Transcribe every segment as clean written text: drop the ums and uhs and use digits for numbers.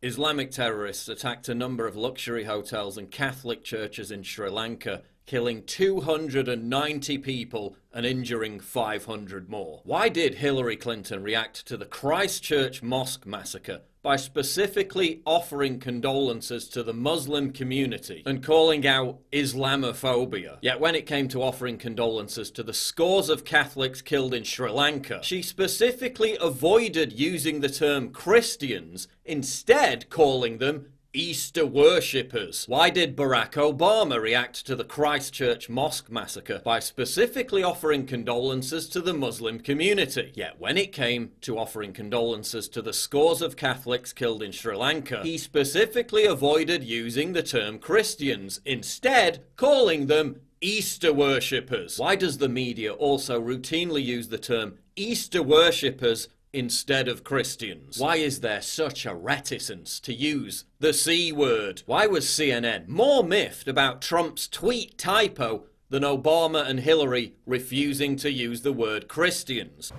Islamic terrorists attacked a number of luxury hotels and Catholic churches in Sri Lanka, killing 290 people and injuring 500 more. Why did Hillary Clinton react to the Christchurch mosque massacre by specifically offering condolences to the Muslim community and calling out Islamophobia? Yet when it came to offering condolences to the scores of Catholics killed in Sri Lanka, she specifically avoided using the term Christians, instead calling them Easter worshippers. Why did Barack Obama react to the Christchurch mosque massacre by specifically offering condolences to the Muslim community? Yet when it came to offering condolences to the scores of Catholics killed in Sri Lanka, he specifically avoided using the term Christians, instead calling them Easter worshippers. Why does the media also routinely use the term Easter worshippers instead of Christians? Why is there such a reticence to use the C word? Why was CNN more miffed about Trump's tweet typo than Obama and Hillary refusing to use the word Christians?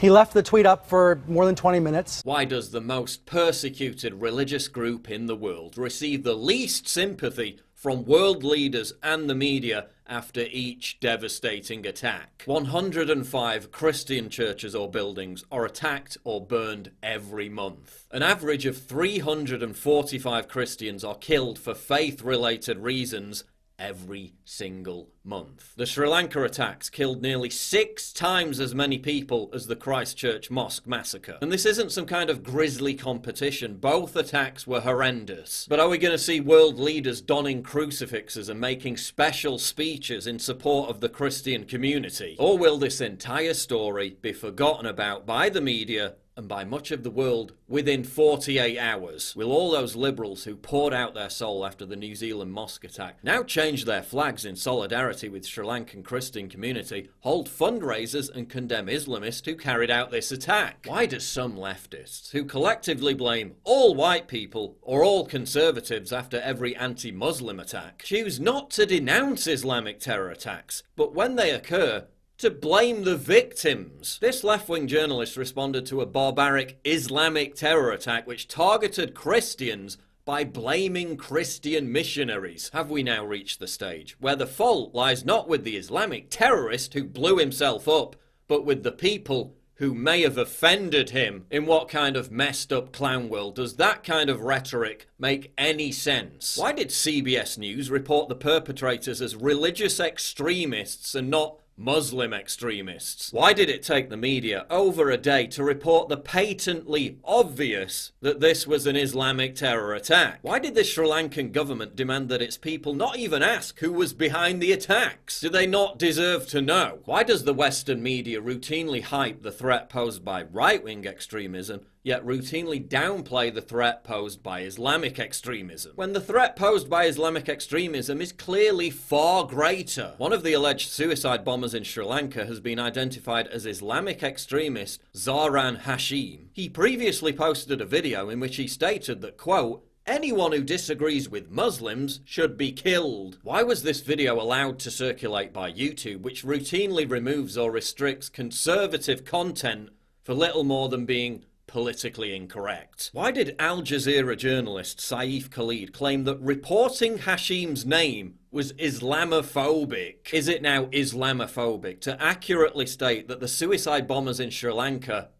He left the tweet up for more than 20 minutes. Why does the most persecuted religious group in the world receive the least sympathy from world leaders and the media after each devastating attack? 105 Christian churches or buildings are attacked or burned every month. An average of 345 Christians are killed for faith-related reasons every single month. The Sri Lanka attacks killed nearly 6 times as many people as the Christchurch mosque massacre. And this isn't some kind of grisly competition. Both attacks were horrendous. But are we going to see world leaders donning crucifixes and making special speeches in support of the Christian community? Or will this entire story be forgotten about by the media and by much of the world within 48 hours? Will all those liberals who poured out their soul after the New Zealand mosque attack now change their flags in solidarity with Sri Lankan Christian community, hold fundraisers and condemn Islamists who carried out this attack? Why do some leftists, who collectively blame all white people or all conservatives after every anti-Muslim attack, choose not to denounce Islamic terror attacks, but when they occur, to blame the victims? This left-wing journalist responded to a barbaric Islamic terror attack which targeted Christians by blaming Christian missionaries. Have we now reached the stage where the fault lies not with the Islamic terrorist who blew himself up, but with the people who may have offended him? In what kind of messed up clown world does that kind of rhetoric make any sense? Why did CBS News report the perpetrators as religious extremists and not Muslim extremists? Why did it take the media over a day to report the patently obvious that this was an Islamic terror attack? Why did the Sri Lankan government demand that its people not even ask who was behind the attacks? Do they not deserve to know? Why does the Western media routinely hype the threat posed by right-wing extremism, yet routinely downplay the threat posed by Islamic extremism, when the threat posed by Islamic extremism is clearly far greater? One of the alleged suicide bombers in Sri Lanka has been identified as Islamic extremist Zaran Hashim. He previously posted a video in which he stated that, quote, "Anyone who disagrees with Muslims should be killed." Why was this video allowed to circulate by YouTube, which routinely removes or restricts conservative content for little more than being politically incorrect? Why did Al Jazeera journalist Saif Khalid claim that reporting Hashim's name was Islamophobic? Is it now Islamophobic to accurately state that the suicide bombers in Sri Lanka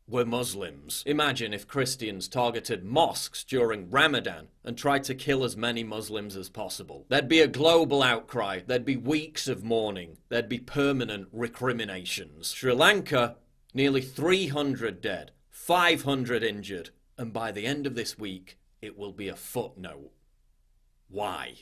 were Muslims? Imagine if Christians targeted mosques during Ramadan and tried to kill as many Muslims as possible. There'd be a global outcry, there'd be weeks of mourning, there'd be permanent recriminations. Sri Lanka, nearly 300 dead, 500 injured, and by the end of this week, it will be a footnote. Why?